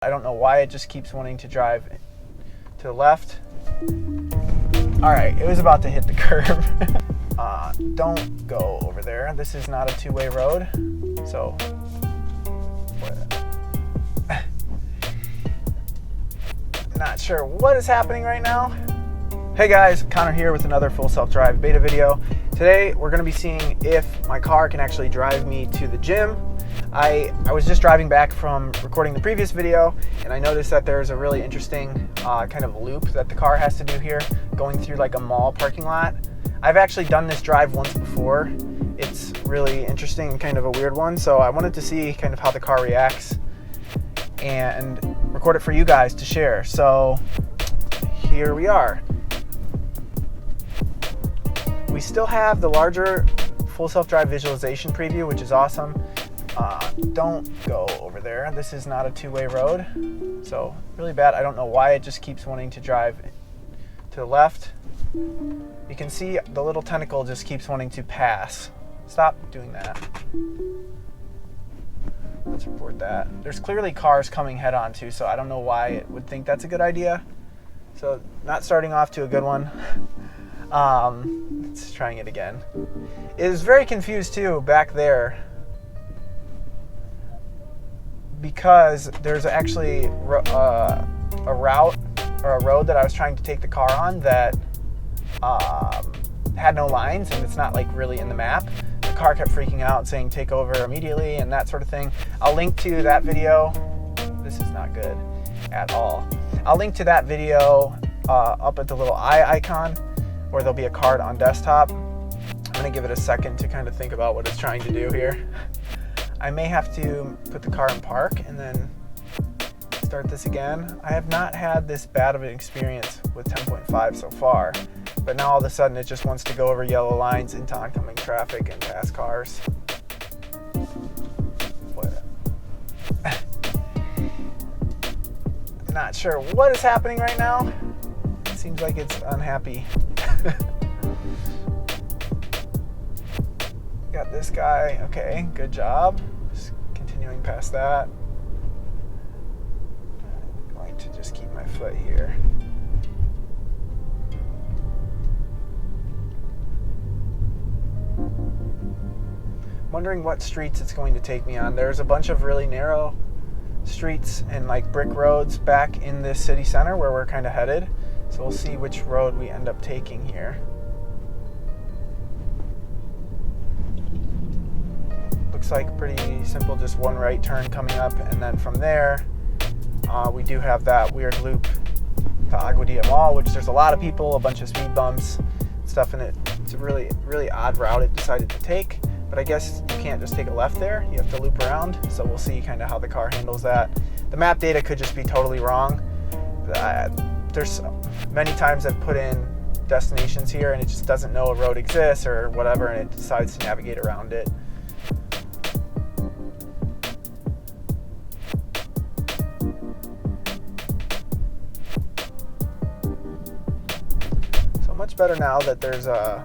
I don't know why it just keeps wanting to drive to the left. All right, it was about to hit the curb. Don't go over there. This is not a two-way road. So, not sure what is happening right now. Hey guys, Connor here with another full self-drive beta video. Today we're going to be seeing if my car can actually drive me to the gym. I was just driving back from recording the previous video and I noticed that there's a really interesting kind of loop that the car has to do here, going through like a mall parking lot. I've actually done this drive once before. It's really interesting and kind of a weird one, so I wanted to see kind of how the car reacts and record it for you guys to share. So here we are. We still have the larger full self-drive visualization preview, which is awesome. Don't go over there. This is not a two-way road. So really bad. I don't know why it just keeps wanting to drive to the left. You can see the little tentacle just keeps wanting to pass. Stop doing that. Let's report that. There's clearly cars coming head on too, so I don't know why it would think that's a good idea. So not starting off to a good one. Let's trying it again. It is very confused too back there, because there's actually a route or a road that I was trying to take the car on that had no lines, and it's not like really in the map. The car kept freaking out saying take over immediately and that sort of thing. I'll link to that video. This is not good at all. I'll link to that video up at the little eye icon where there'll be a card on desktop. I'm gonna give it a second to kind of think about what it's trying to do here. I may have to put the car in park and then start this again. I have not had this bad of an experience with 10.5 so far, but now all of a sudden it just wants to go over yellow lines into oncoming traffic and pass cars. Not sure what is happening right now. It seems like it's unhappy. Got this guy. Okay, good job. Just continuing past that. I'm going to just keep my foot here. Wondering what streets it's going to take me on. There's a bunch of really narrow streets and like brick roads back in this city center where we're kind of headed. So we'll see which road we end up taking here. Looks like pretty simple, just one right turn coming up, and then from there we do have that weird loop to Aguadilla Mall, which there's a lot of people, a bunch of speed bumps, stuff in it. It's a really odd route it decided to take, but I guess you can't just take a left there, you have to loop around, so we'll see kind of how the car handles that. The map data could just be totally wrong. There's many times I've put in destinations here and it just doesn't know a road exists or whatever, and it decides to navigate around it. So much better now that there's a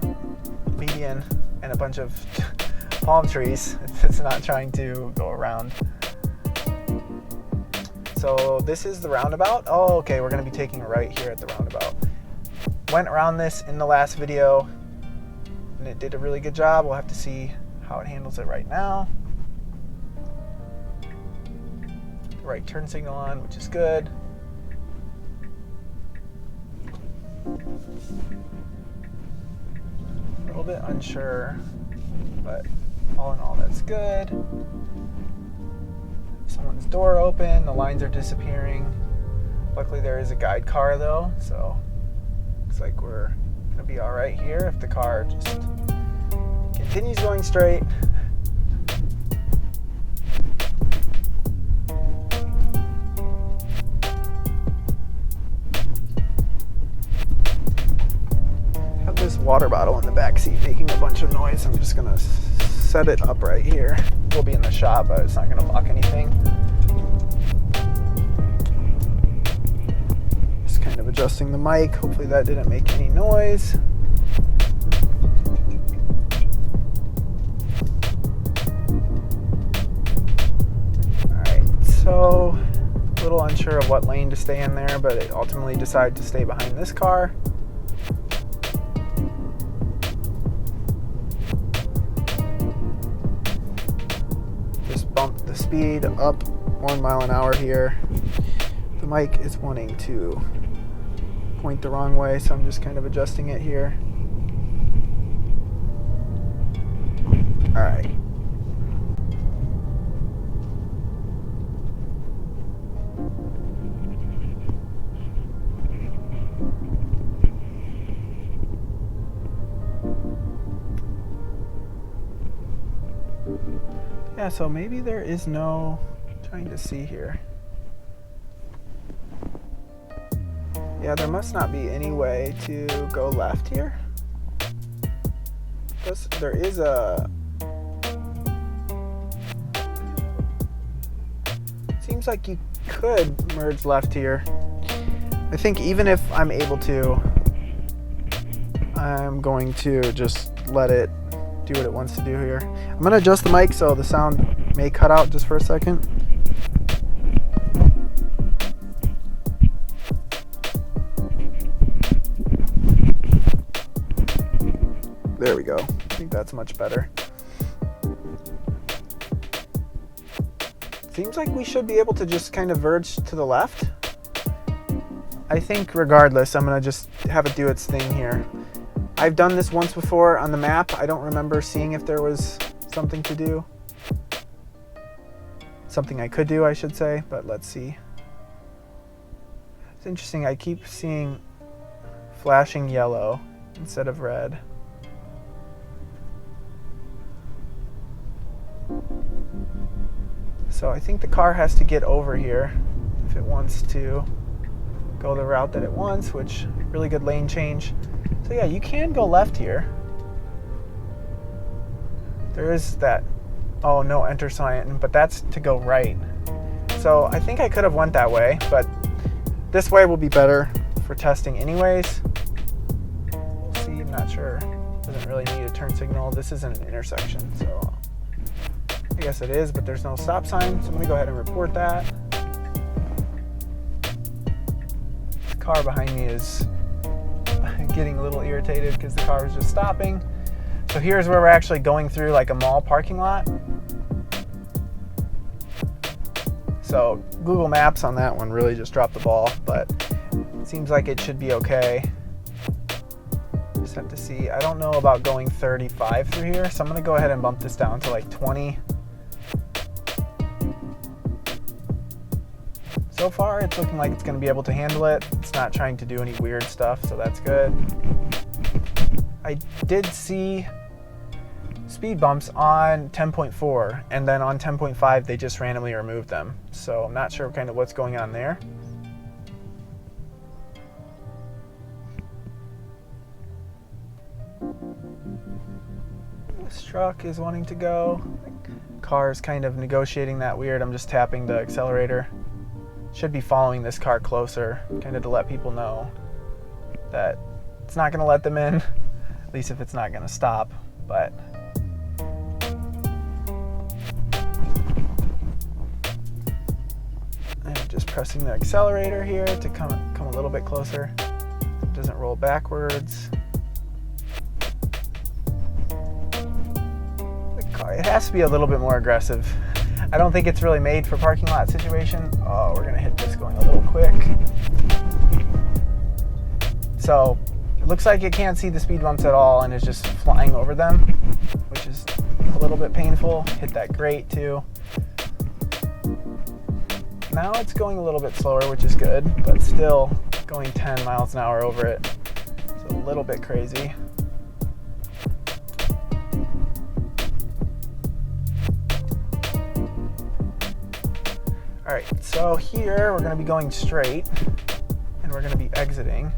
median and a bunch of palm trees. It's not trying to go around. So this is the roundabout. Oh, okay, we're going to be taking a right here at the roundabout. Went around this in the last video and it did a really good job. We'll have to see how it handles it right now. Right turn signal on, which is good. A little bit unsure, but all in all, that's good. Someone's door open, the lines are disappearing. Luckily there is a guide car though, so looks like we're gonna be all right here if the car just continues going straight. I have this water bottle in the back seat making a bunch of noise. I'm just gonna set it up right here. We'll be in the shop, but it's not going to block anything. Just kind of adjusting the mic. Hopefully that didn't make any noise. Alright, so little unsure of what lane to stay in there, but it ultimately decided to stay behind this car. Just bumped the speed up 1 mile an hour here. The mic is wanting to point the wrong way, so I'm just kind of adjusting it here. All right. Yeah, so maybe there is no, trying to see here. Yeah, there must not be any way to go left here. There is a, seems like you could merge left here. I think even if I'm able to, I'm going to just let it do what it wants to do here. I'm going to adjust the mic so the sound may cut out just for a second. There we go. I think that's much better. Seems like we should be able to just kind of verge to the left. I think regardless, I'm going to just have it do its thing here. I've done this once before on the map. I don't remember seeing if there was something to do. Something I could do, I should say, but let's see. It's interesting, I keep seeing flashing yellow instead of red. So I think the car has to get over here if it wants to go the route that it wants, which really good lane change. So yeah, you can go left here. There is that, oh, no enter sign, but that's to go right. So I think I could have went that way, but this way will be better for testing anyways. We'll see, I'm not sure. Doesn't really need a turn signal. This isn't an intersection, so I guess it is, but there's no stop sign, so I'm gonna go ahead and report that. The car behind me is getting a little irritated because the car was just stopping. So here's where we're actually going through like a mall parking lot. So Google Maps on that one really just dropped the ball, but it seems like it should be okay. Just have to see. I don't know about going 35 through here, so I'm gonna go ahead and bump this down to like 20. So far, it's looking like it's going to be able to handle it. It's not trying to do any weird stuff, so that's good. I did see speed bumps on 10.4, and then on 10.5, they just randomly removed them. So I'm not sure kind of what's going on there. This truck is wanting to go. The car is kind of negotiating that weird. I'm just tapping the accelerator. Should be following this car closer, kind of to let people know that it's not going to let them in, at least if it's not going to stop. But I'm just pressing the accelerator here to come a little bit closer. It doesn't roll backwards. The car, it has to be a little bit more aggressive. I don't think it's really made for parking lot situation. Oh, we're gonna hit this going a little quick. So it looks like it can't see the speed bumps at all and is just flying over them, which is a little bit painful. Hit that grate too. Now it's going a little bit slower, which is good, but still going 10 miles an hour over it. It's a little bit crazy. All right, so here we're gonna be going straight and we're gonna be exiting.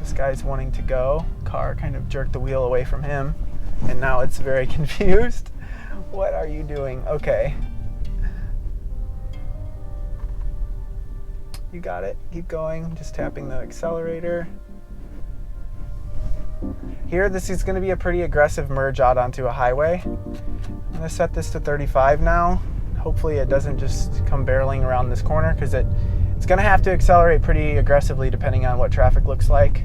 This guy's wanting to go. Car kind of jerked the wheel away from him and now it's very confused. What are you doing? Okay. You got it, keep going, just tapping the accelerator. Here, this is gonna be a pretty aggressive merge out onto a highway. I'm gonna set this to 35 now. Hopefully it doesn't just come barreling around this corner, because it's gonna have to accelerate pretty aggressively depending on what traffic looks like.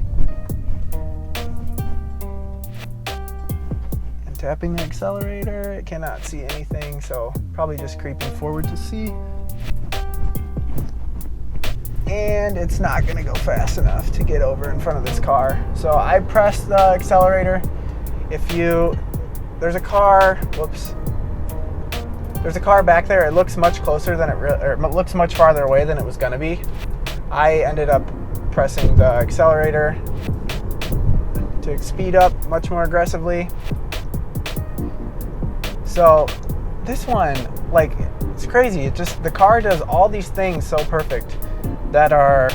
And tapping the accelerator, it cannot see anything, so probably just creeping forward to see. And it's not gonna go fast enough to get over in front of this car. So I pressed the accelerator. There's a car, whoops. There's a car back there. It looks much closer than it looks much farther away than it was gonna be. I ended up pressing the accelerator to speed up much more aggressively. So this one, like, it's crazy. The car does all these things so perfect that are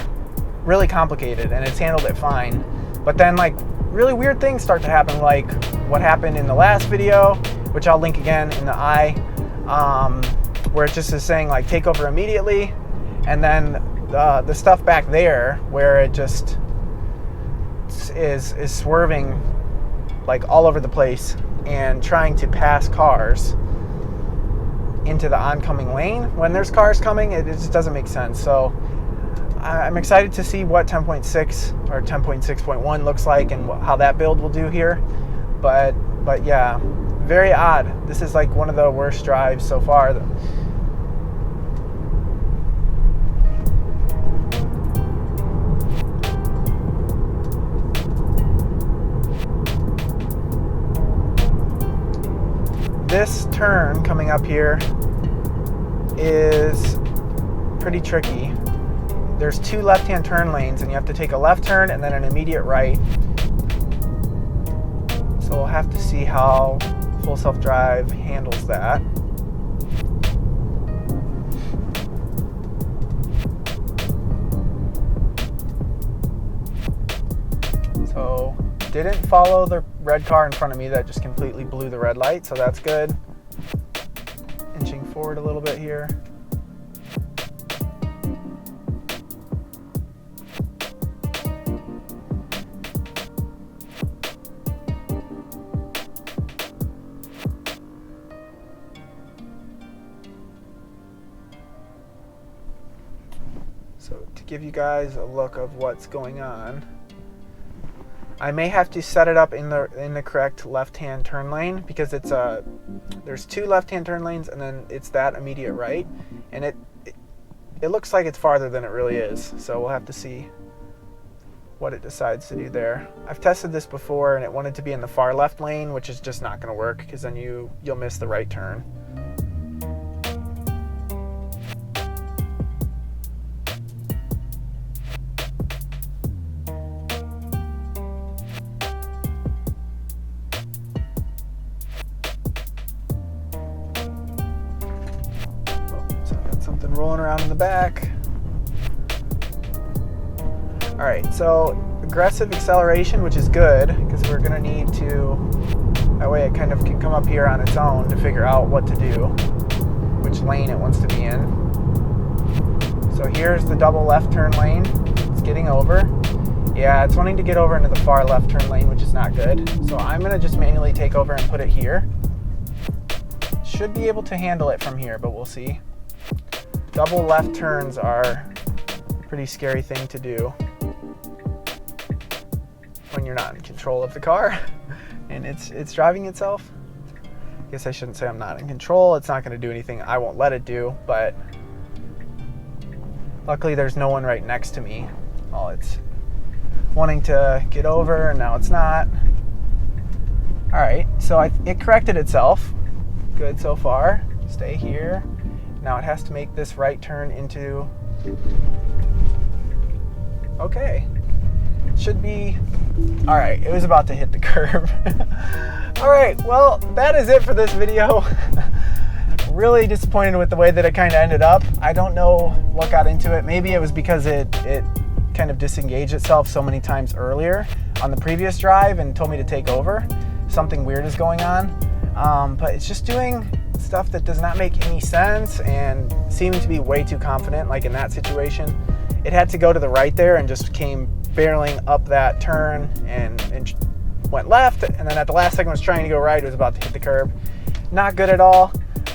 really complicated, and it's handled it fine. But then, like, really weird things start to happen, like what happened in the last video, which I'll link again in the where it just is saying like take over immediately, and then the stuff back there where it just is swerving like all over the place and trying to pass cars into the oncoming lane when there's cars coming. It just doesn't make sense. So I'm excited to see what 10.6 or 10.6.1 looks like and how that build will do here. But yeah, very odd. This is like one of the worst drives so far. This turn coming up here is pretty tricky. There's two left-hand turn lanes, and you have to take a left turn and then an immediate right. So we'll have to see how Full Self-Drive handles that. So didn't follow the red car in front of me that just completely blew the red light, so that's good. Inching forward a little bit here. So to give you guys a look of what's going on, I may have to set it up in the correct left-hand turn lane, because it's there's two left-hand turn lanes and then it's that immediate right, and it looks like it's farther than it really is. So we'll have to see what it decides to do there. I've tested this before and it wanted to be in the far left lane, which is just not going to work, because then you'll miss the right turn. Something rolling around in the back. All right, so aggressive acceleration, which is good, because we're gonna need to, that way it kind of can come up here on its own to figure out what to do, which lane it wants to be in. So here's the double left turn lane. It's getting over. Yeah, it's wanting to get over into the far left turn lane, which is not good. So I'm gonna just manually take over and put it here. Should be able to handle it from here, but we'll see. Double left turns are a pretty scary thing to do when you're not in control of the car and it's driving itself. I guess I shouldn't say I'm not in control. It's not going to do anything I won't let it do, but luckily there's no one right next to me. Well, it's wanting to get over and now it's not. All right, so it corrected itself. Good so far. Stay here. Now it has to make this right turn into, okay, should be, all right, it was about to hit the curb. All right, well, that is it for this video. Really disappointed with the way that it kind of ended up. I don't know what got into it. Maybe it was because it kind of disengaged itself so many times earlier on the previous drive and told me to take over. Something weird is going on, but it's just doing stuff that does not make any sense and seeming to be way too confident. Like in that situation, it had to go to the right there and just came barreling up that turn and went left, and then at the last second was trying to go right. It was about to hit the curb. Not good at all.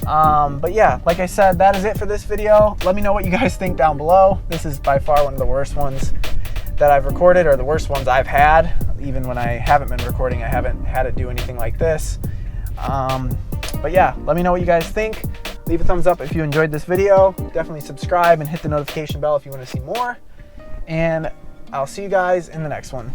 But yeah, like I said, that is it for this video. Let me know what you guys think down below. This is by far one of the worst ones that I've recorded, or the worst ones I've had. Even when I haven't been recording, I haven't had it do anything like this. But yeah, let me know what you guys think. Leave a thumbs up if you enjoyed this video. Definitely subscribe and hit the notification bell if you want to see more. And I'll see you guys in the next one.